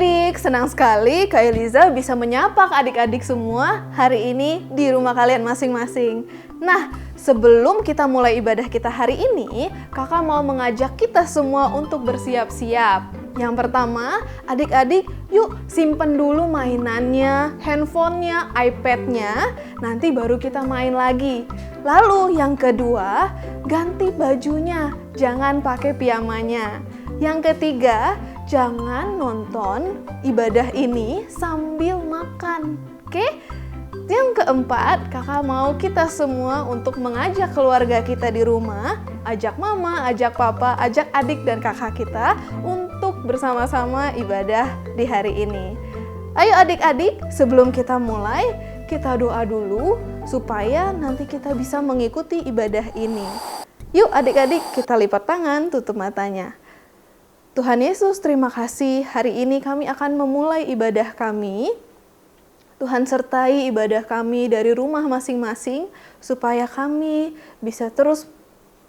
adik-adik, senang sekali Kak Eliza bisa menyapa adik-adik semua hari ini di rumah kalian masing-masing. Nah, sebelum kita mulai ibadah kita hari ini, kakak mau mengajak kita semua untuk bersiap-siap. Yang pertama, adik-adik yuk simpen dulu mainannya, handphonenya, iPad-nya, nanti baru kita main lagi. Lalu yang kedua, ganti bajunya, jangan pakai piyamanya. Yang ketiga, jangan nonton ibadah ini sambil makan, oke? Yang keempat, kakak mau kita semua untuk mengajak keluarga kita di rumah, ajak mama, ajak papa, ajak adik dan kakak kita untuk bersama-sama ibadah di hari ini. Ayo adik-adik, sebelum kita mulai, kita doa dulu supaya nanti kita bisa mengikuti ibadah ini. Yuk adik-adik, kita lipat tangan, tutup matanya. Tuhan Yesus, terima kasih. Hari ini kami akan memulai ibadah kami. Tuhan sertai ibadah kami dari rumah masing-masing, supaya kami bisa terus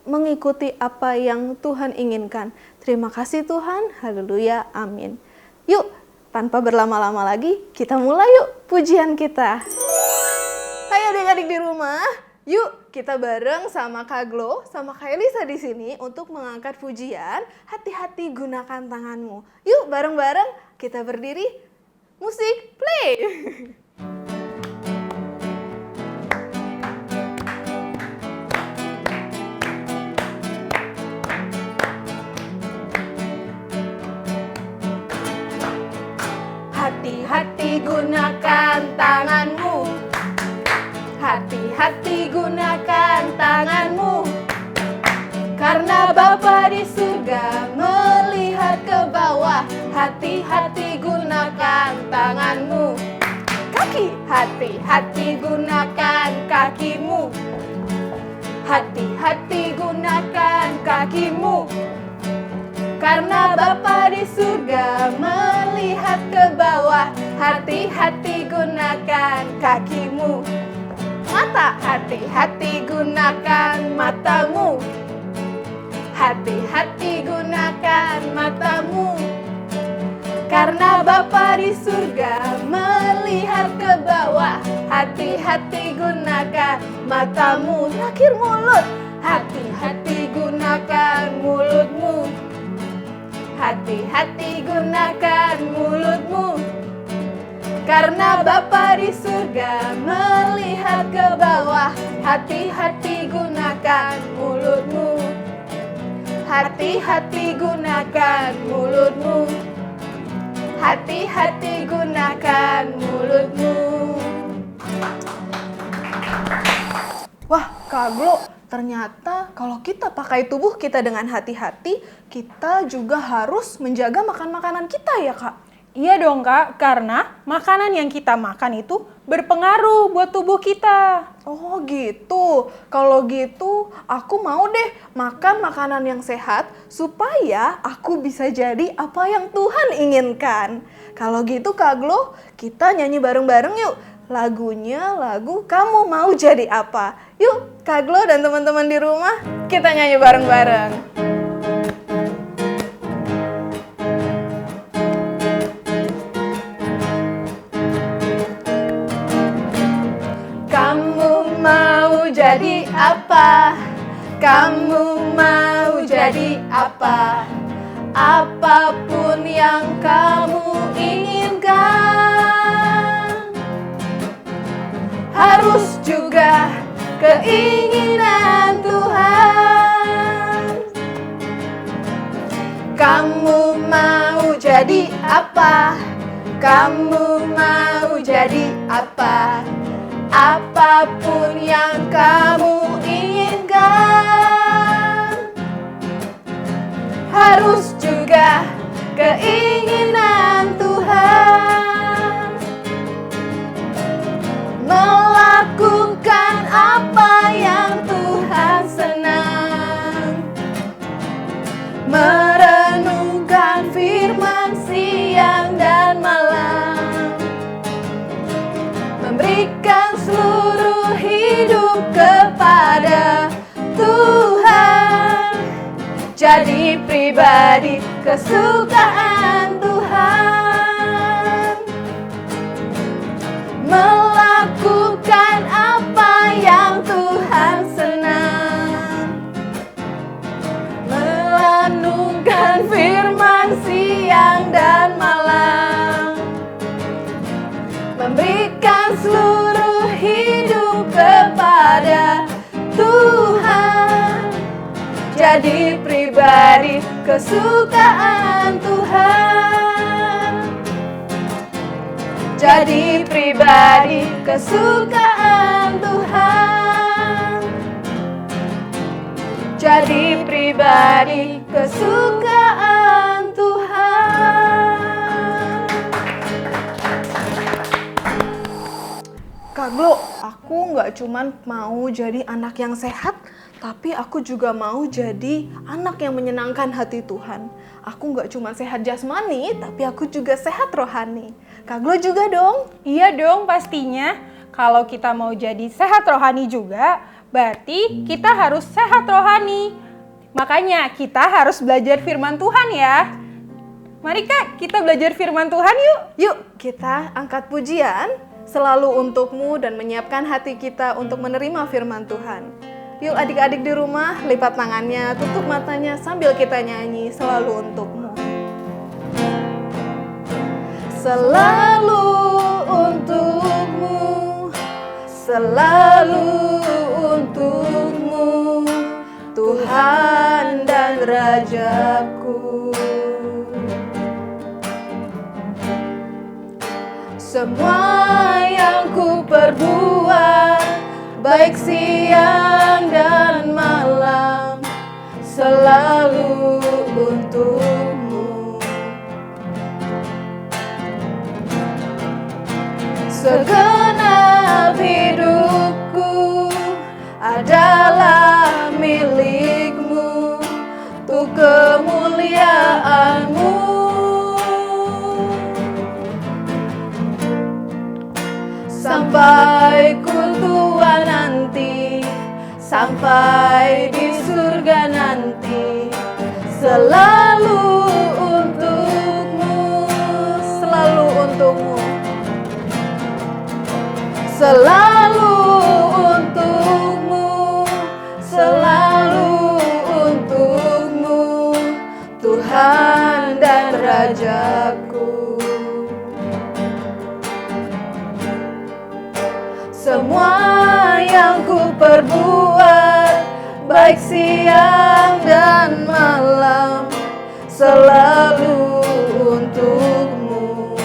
mengikuti apa yang Tuhan inginkan. Terima kasih Tuhan, haleluya, amin. Yuk, tanpa berlama-lama lagi, kita mulai yuk pujian kita. Hai adik-adik di rumah, yuk kita bareng sama Kak Glo, sama Kak Elisa di sini untuk mengangkat pujian Hati-hati Gunakan Tanganmu. Yuk bareng-bareng kita berdiri, musik play. Hati-hati gunakan tanganmu. Hati-hati gunakan tanganmu, karena Bapa di surga melihat ke bawah. Hati-hati gunakan tanganmu. Kaki, hati-hati gunakan kakimu. Hati-hati gunakan kakimu, karena Bapa di surga melihat ke bawah. Hati-hati gunakan kakimu. Mata, hati-hati gunakan matamu. Hati-hati gunakan matamu, karena Bapa di surga melihat ke bawah. Hati-hati gunakan matamu. Terakhir mulut, hati-hati gunakan mulutmu. Hati-hati gunakan mulutmu, karena Bapa di surga melihat ke bawah. Hati-hati gunakan mulutmu. Hati-hati gunakan mulutmu. Hati-hati gunakan mulutmu. Wah, Kak Glo, ternyata kalau kita pakai tubuh kita dengan hati-hati, kita juga harus menjaga makan makanan kita ya, Kak? Iya dong Kak, karena makanan yang kita makan itu berpengaruh buat tubuh kita. Oh gitu, kalau gitu aku mau deh makan makanan yang sehat supaya aku bisa jadi apa yang Tuhan inginkan. Kalau gitu Kak Glo, kita nyanyi bareng-bareng yuk. Lagunya lagu Kamu Mau Jadi Apa. Yuk Kak Glo dan teman-teman di rumah, kita nyanyi bareng-bareng. Jadi apa? Kamu mau jadi apa? Apapun yang kamu inginkan, harus juga keinginan Tuhan. Kamu mau jadi apa? Kamu mau jadi apa? Apapun yang kamu inginkan, harus juga keinginan Tuhan. Melakukan apa yang Tuhan senang, merenungkan firman siang dan malam, memberikan seluruh hidup kepada Tuhan, jadi pribadi kesukaan Tuhan. melakukan apa yang Tuhan senang, merenungkan firman siang dan malam, memberikan seluruh hidup kepada Tuhan, jadi pribadi kesukaan Tuhan, jadi pribadi kesukaan Tuhan, jadi pribadi kesukaan Tuhan. Kak Glo, aku nggak cuman mau jadi anak yang sehat, tapi aku juga mau jadi anak yang menyenangkan hati Tuhan. Aku nggak cuma sehat jasmani, tapi aku juga sehat rohani. Kak Glo juga dong? Iya dong pastinya. Kalau kita mau jadi sehat rohani juga, berarti kita harus sehat rohani. Makanya kita harus belajar firman Tuhan ya. Mari Kak, kita belajar firman Tuhan yuk. Yuk, kita angkat pujian selalu untukmu dan menyiapkan hati kita untuk menerima firman Tuhan. Yuk adik-adik di rumah, lipat tangannya, tutup matanya sambil kita nyanyi selalu untukmu. Selalu untukmu, selalu untukmu, Tuhan dan Rajaku. Semua yang ku perbuat, baik siang dan malam, selalu untukmu. Segenap hidupku adalah milikmu, untuk kemuliaanmu. Sampai ku tua nanti, sampai di surga nanti, selalu untukmu, selalu untukmu, selalu untukmu, selalu untukmu, Tuhan dan Rajaku. Semua yang ku perbuat, baik siang dan malam, selalu untukmu.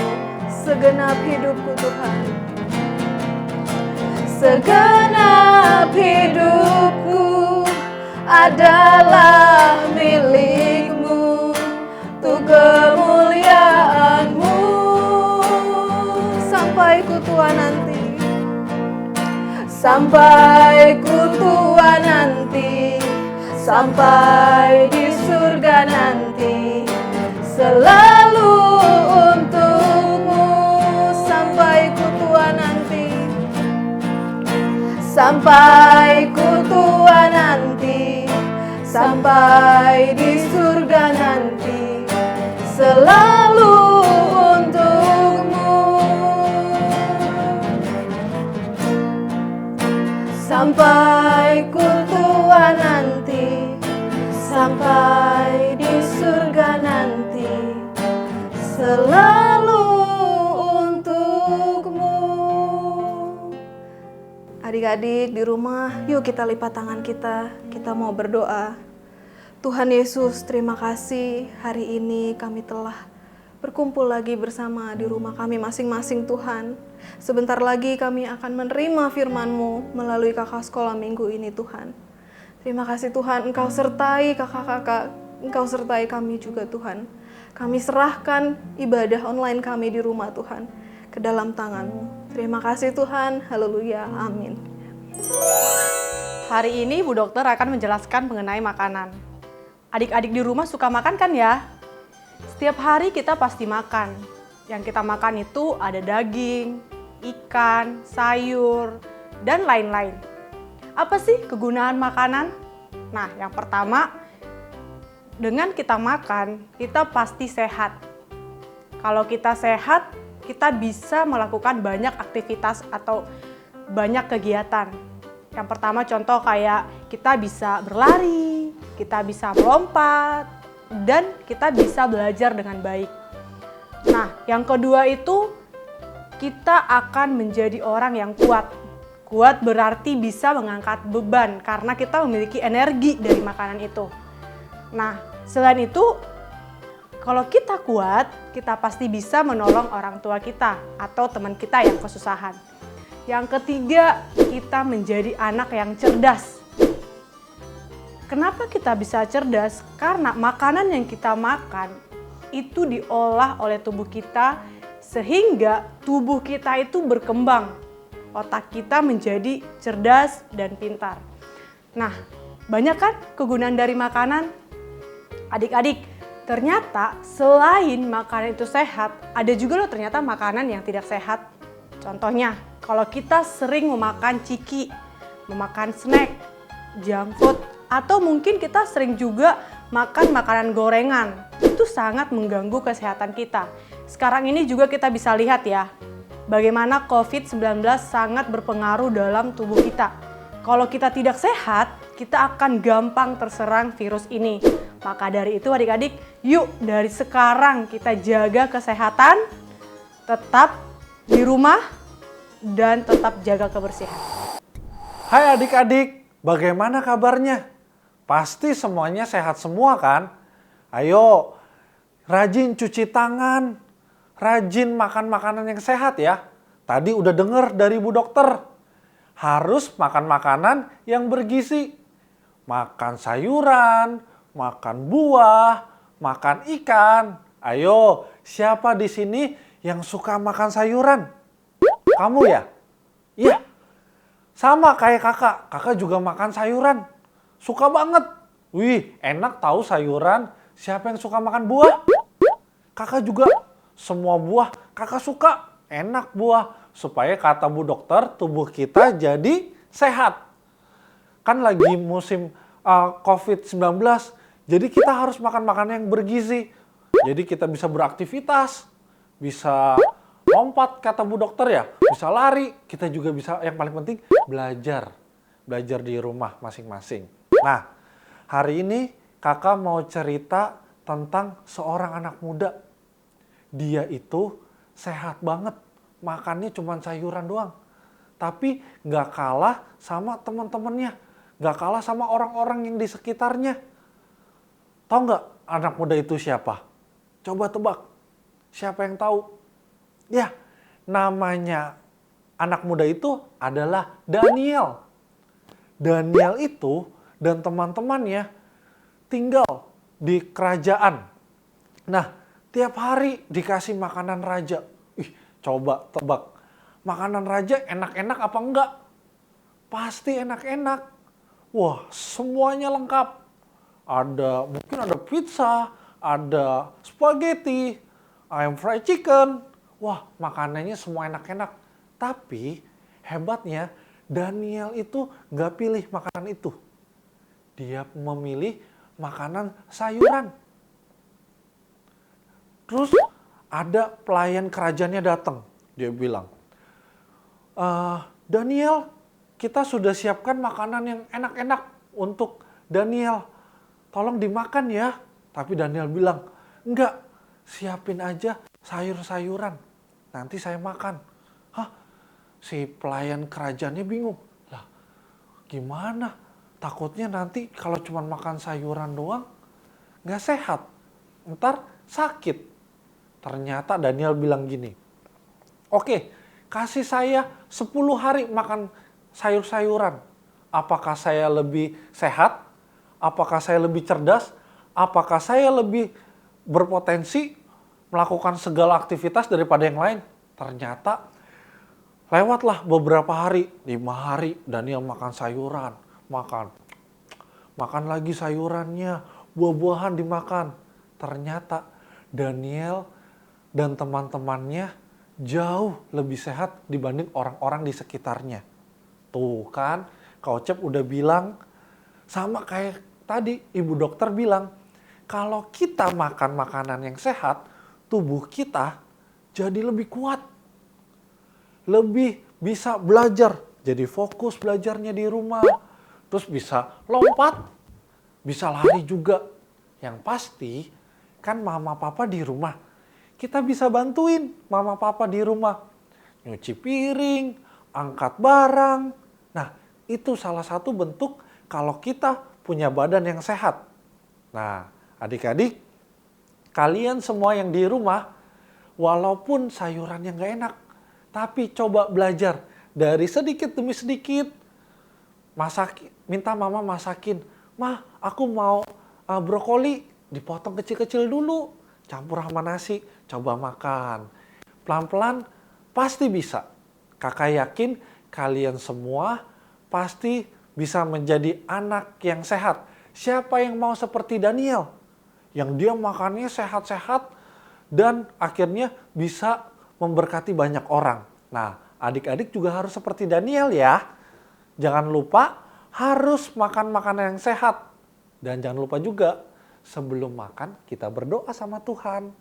Segenap hidupku Tuhan, segenap hidupku adalah milikmu, untuk kemuliaanmu. Sampai ku tua nanti, sampai ku tua nanti, sampai di surga nanti, selalu untukmu. Sampai ku tua nanti, sampai ku tua nanti, sampai di surga nanti, selalu untukmu. Sampai ku tua nanti, sampai di surga nanti, selalu untukmu. Adik-adik di rumah, yuk kita lipat tangan kita mau berdoa. Tuhan Yesus, terima kasih hari ini kami telah berkumpul lagi bersama di rumah kami masing-masing Tuhan. Sebentar lagi kami akan menerima firman-Mu melalui kakak sekolah minggu ini Tuhan. Terima kasih Tuhan, Engkau sertai kakak-kakak, Engkau sertai kami juga Tuhan. Kami serahkan ibadah online kami di rumah Tuhan ke dalam tangan-Mu. Terima kasih Tuhan, haleluya, amin. Hari ini Bu Dokter akan menjelaskan mengenai makanan. Adik-adik di rumah suka makan kan ya? Setiap hari kita pasti makan. Yang kita makan itu ada daging, ikan, sayur, dan lain-lain. Apa sih kegunaan makanan? Nah, yang pertama, dengan kita makan, kita pasti sehat. Kalau kita sehat, kita bisa melakukan banyak aktivitas atau banyak kegiatan. Yang pertama contoh kayak kita bisa berlari, kita bisa melompat, dan kita bisa belajar dengan baik. Nah, yang kedua itu kita akan menjadi orang yang kuat. Kuat berarti bisa mengangkat beban karena kita memiliki energi dari makanan itu. Nah, selain itu, kalau kita kuat, kita pasti bisa menolong orang tua kita atau teman kita yang kesusahan. Yang ketiga, kita menjadi anak yang cerdas. Kenapa kita bisa cerdas? Karena makanan yang kita makan itu diolah oleh tubuh kita sehingga tubuh kita itu berkembang. Otak kita menjadi cerdas dan pintar. Nah, banyak kan kegunaan dari makanan? Adik-adik, ternyata selain makanan itu sehat, ada juga loh ternyata makanan yang tidak sehat. Contohnya, kalau kita sering memakan ciki, memakan snack, junk food, atau mungkin kita sering juga makan makanan gorengan, itu sangat mengganggu kesehatan kita. Sekarang ini juga kita bisa lihat ya, bagaimana COVID-19 sangat berpengaruh dalam tubuh kita. Kalau kita tidak sehat, kita akan gampang terserang virus ini. Maka dari itu adik-adik, yuk dari sekarang kita jaga kesehatan, tetap di rumah, dan tetap jaga kebersihan. Hai adik-adik, bagaimana kabarnya? Pasti semuanya sehat semua kan? Ayo, rajin cuci tangan, rajin makan makanan yang sehat ya. Tadi udah denger dari Bu Dokter, harus makan makanan yang bergizi. Makan sayuran, makan buah, makan ikan. Ayo, siapa di sini yang suka makan sayuran? Kamu ya? Iya. Sama kayak kakak. Kakak juga makan sayuran. Suka banget. Wih, enak tahu sayuran. Siapa yang suka makan buah? Kakak juga. Semua buah kakak suka. Enak buah. Supaya kata Bu Dokter, tubuh kita jadi sehat. Kan lagi musim COVID-19. Jadi kita harus makan makanan yang bergizi. Jadi kita bisa beraktivitas. Bisa lompat kata Bu Dokter ya, bisa lari, kita juga bisa yang paling penting belajar di rumah masing-masing. Nah, hari ini kakak mau cerita tentang seorang anak muda. Dia itu sehat banget, makannya cuma sayuran doang. Tapi nggak kalah sama teman-temannya, nggak kalah sama orang-orang yang di sekitarnya. Tahu nggak anak muda itu siapa? Coba tebak, siapa yang tahu? Ya, namanya anak muda itu adalah Daniel. Daniel itu dan teman-temannya tinggal di kerajaan. Nah, tiap hari dikasih makanan raja. Coba tebak, makanan raja enak-enak apa enggak? Pasti enak-enak. Wah, semuanya lengkap. Mungkin ada pizza, ada spaghetti, ayam fried chicken. Wah, makanannya semua enak-enak. Tapi hebatnya Daniel itu nggak pilih makanan itu. Dia memilih makanan sayuran. Terus ada pelayan kerajaannya datang. Dia bilang, Daniel, kita sudah siapkan makanan yang enak-enak untuk Daniel. Tolong dimakan ya. Tapi Daniel bilang, enggak, siapin aja sayur-sayuran. Nanti saya makan. Hah? Si pelayan kerajaannya bingung. Lah, gimana? Takutnya nanti kalau cuma makan sayuran doang, nggak sehat. Ntar sakit. Ternyata Daniel bilang gini, oke, kasih saya 10 hari makan sayur-sayuran. Apakah saya lebih sehat? Apakah saya lebih cerdas? Apakah saya lebih berpotensi melakukan segala aktivitas daripada yang lain? Ternyata lewatlah beberapa hari, 5 hari Daniel makan sayuran, makan lagi sayurannya, buah-buahan dimakan. Ternyata Daniel dan teman-temannya jauh lebih sehat dibanding orang-orang di sekitarnya. Tuh kan, Kak Ocep udah bilang, sama kayak tadi Ibu Dokter bilang, kalau kita makan makanan yang sehat, tubuh kita jadi lebih kuat. Lebih bisa belajar, jadi fokus belajarnya di rumah. Terus bisa lompat, bisa lari juga. Yang pasti kan mama papa di rumah. Kita bisa bantuin mama papa di rumah. Nyuci piring, angkat barang. Nah, itu salah satu bentuk kalau kita punya badan yang sehat. Nah, adik-adik, kalian semua yang di rumah, walaupun sayurannya nggak enak, tapi coba belajar dari sedikit demi sedikit. Minta mama masakin. Mah, aku mau brokoli dipotong kecil-kecil dulu. Campur sama nasi, coba makan. Pelan-pelan pasti bisa. Kakak yakin kalian semua pasti bisa menjadi anak yang sehat. Siapa yang mau seperti Daniel? Yang dia makannya sehat-sehat dan akhirnya bisa memberkati banyak orang. Nah, adik-adik juga harus seperti Daniel ya. Jangan lupa harus makan makanan yang sehat. Dan jangan lupa juga sebelum makan kita berdoa sama Tuhan.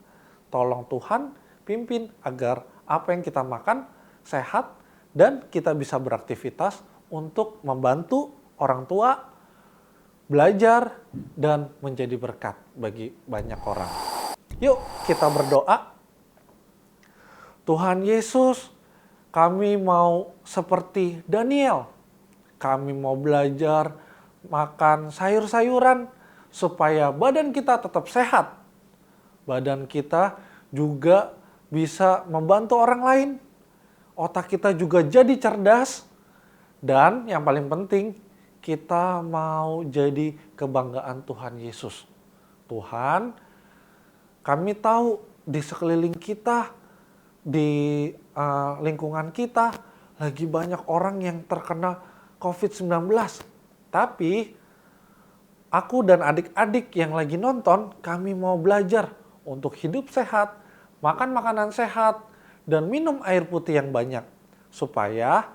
Tolong Tuhan pimpin agar apa yang kita makan sehat dan kita bisa beraktivitas untuk membantu orang tua belajar dan menjadi berkat bagi banyak orang. Yuk kita berdoa. Tuhan Yesus, kami mau seperti Daniel. Kami mau belajar makan sayur-sayuran supaya badan kita tetap sehat. Badan kita juga bisa membantu orang lain. Otak kita juga jadi cerdas. Dan yang paling penting, kita mau jadi kebanggaan Tuhan Yesus. Tuhan, kami tahu di sekeliling kita, di lingkungan kita, lagi banyak orang yang terkena COVID-19. Tapi aku dan adik-adik yang lagi nonton, kami mau belajar untuk hidup sehat, makan makanan sehat, dan minum air putih yang banyak. Supaya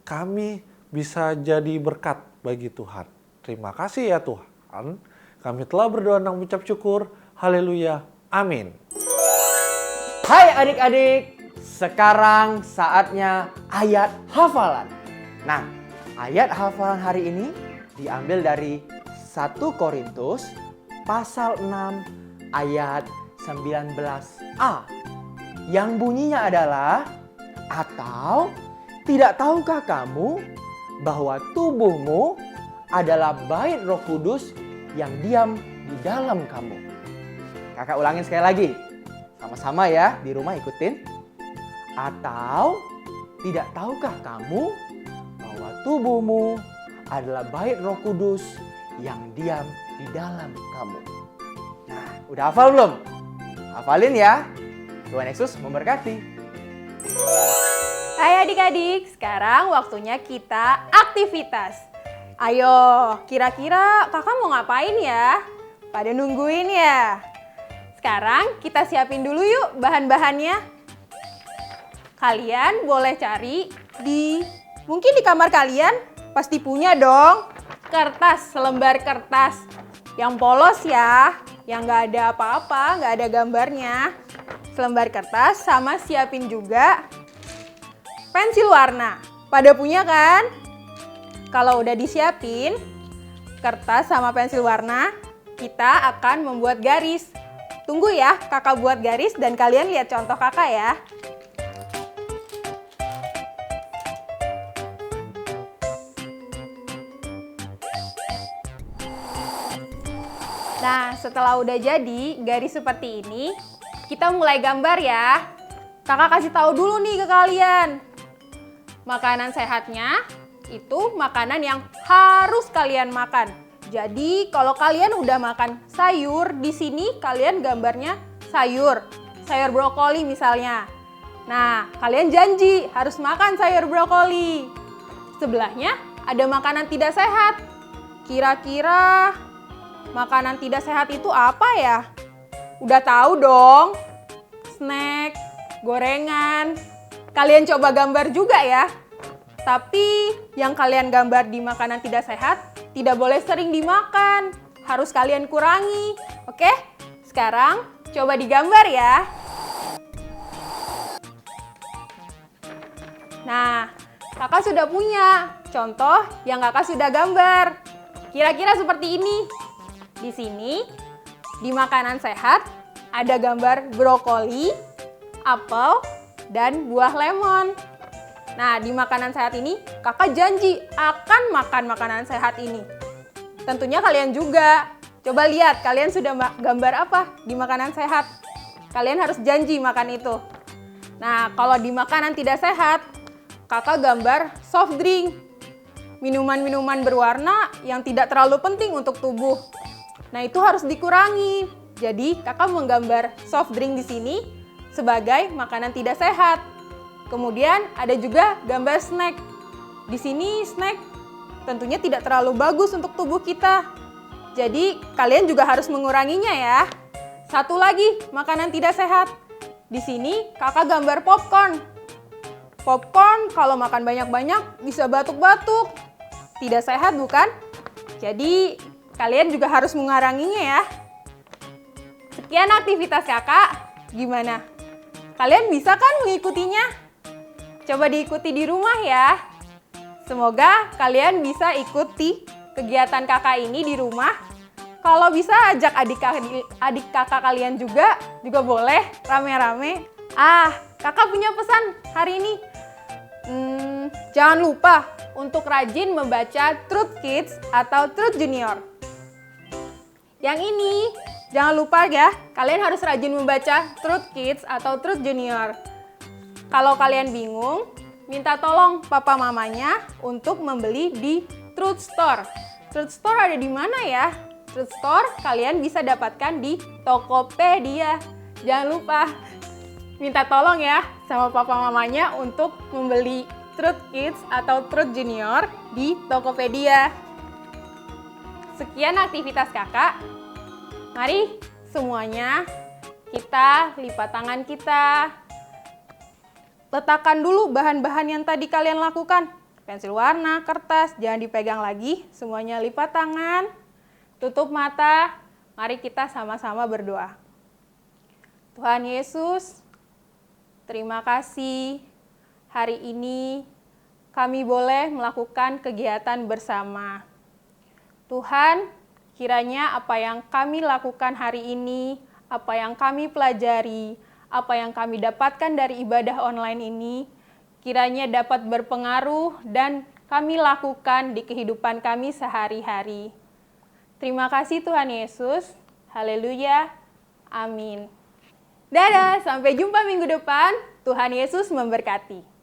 kami bisa jadi berkat bagi Tuhan. Terima kasih ya Tuhan. Kami telah berdoa dan mengucap syukur. Haleluya. Amin. Hai adik-adik, sekarang saatnya ayat hafalan. Nah, ayat hafalan hari ini diambil dari 1 Korintus pasal 6 ayat 19a yang bunyinya adalah, atau tidak tahukah kamu bahwa tubuhmu adalah bait Roh Kudus yang diam di dalam kamu. Kakak ulangin sekali lagi, sama-sama ya di rumah ikutin. Atau tidak tahukah kamu bahwa tubuhmu adalah bait Roh Kudus yang diam di dalam kamu. Nah, udah hafal belum? Hafalin ya. Tuhan Yesus memberkati. Hai adik-adik, sekarang waktunya kita aktivitas. Ayo, kira-kira kakak mau ngapain ya? Pada nungguin ya? Sekarang kita siapin dulu yuk bahan-bahannya. Kalian boleh cari mungkin di kamar kalian, pasti punya dong. Kertas, selembar kertas. Yang polos ya, yang nggak ada apa-apa, nggak ada gambarnya. Selembar kertas, sama siapin juga pensil warna. Pada punya kan? Kalau udah disiapin kertas sama pensil warna, kita akan membuat garis. Tunggu ya, kakak buat garis dan kalian lihat contoh kakak ya. Nah, setelah udah jadi garis seperti ini, kita mulai gambar ya. Kakak kasih tahu dulu nih ke kalian. Makanan sehatnya itu makanan yang harus kalian makan. Jadi, kalau kalian udah makan sayur, di sini kalian gambarnya sayur. Sayur brokoli misalnya. Nah, kalian janji harus makan sayur brokoli. Sebelahnya ada makanan tidak sehat. Kira-kira makanan tidak sehat itu apa ya? Udah tahu dong. Snack, gorengan. Kalian coba gambar juga ya. Tapi yang kalian gambar di makanan tidak sehat tidak boleh sering dimakan. Harus kalian kurangi. Oke? Sekarang coba digambar ya. Nah, kakak sudah punya contoh yang kakak sudah gambar. Kira-kira seperti ini. Di sini, di makanan sehat, ada gambar brokoli, apel, dan buah lemon. Nah, di makanan sehat ini, kakak janji akan makan makanan sehat ini. Tentunya kalian juga. Coba lihat, kalian sudah gambar apa di makanan sehat? Kalian harus janji makan itu. Nah, kalau di makanan tidak sehat, kakak gambar soft drink. Minuman-minuman berwarna yang tidak terlalu penting untuk tubuh. Nah, itu harus dikurangi. Jadi, kakak menggambar soft drink di sini sebagai makanan tidak sehat. Kemudian ada juga gambar snack. Di sini snack tentunya tidak terlalu bagus untuk tubuh kita. Jadi kalian juga harus menguranginya ya. Satu lagi makanan tidak sehat. Di sini kakak gambar popcorn. Popcorn kalau makan banyak-banyak bisa batuk-batuk. Tidak sehat bukan? Jadi kalian juga harus menguranginya ya. Sekian aktivitas kakak. Gimana? Kalian bisa kan mengikutinya? Coba diikuti di rumah ya. Semoga kalian bisa ikuti kegiatan kakak ini di rumah. Kalau bisa ajak adik kakak kalian juga boleh rame-rame. Kakak punya pesan hari ini. Jangan lupa untuk rajin membaca Truth Kids atau Truth Junior. Yang ini, jangan lupa ya, kalian harus rajin membaca Truth Kids atau Truth Junior. Kalau kalian bingung, minta tolong papa mamanya untuk membeli di Truth Store. Truth Store ada di mana ya? Truth Store kalian bisa dapatkan di Tokopedia. Jangan lupa minta tolong ya sama papa mamanya untuk membeli Truth Kids atau Truth Junior di Tokopedia. Sekian aktivitas kakak. Mari semuanya kita lipat tangan kita. Letakkan dulu bahan-bahan yang tadi kalian lakukan. Pensil warna, kertas, jangan dipegang lagi. Semuanya lipat tangan, tutup mata. Mari kita sama-sama berdoa. Tuhan Yesus, terima kasih. Hari ini kami boleh melakukan kegiatan bersama. Tuhan, kiranya apa yang kami lakukan hari ini, apa yang kami pelajari, apa yang kami dapatkan dari ibadah online ini, kiranya dapat berpengaruh dan kami lakukan di kehidupan kami sehari-hari. Terima kasih Tuhan Yesus. Haleluya. Amin. Dadah, sampai jumpa minggu depan. Tuhan Yesus memberkati.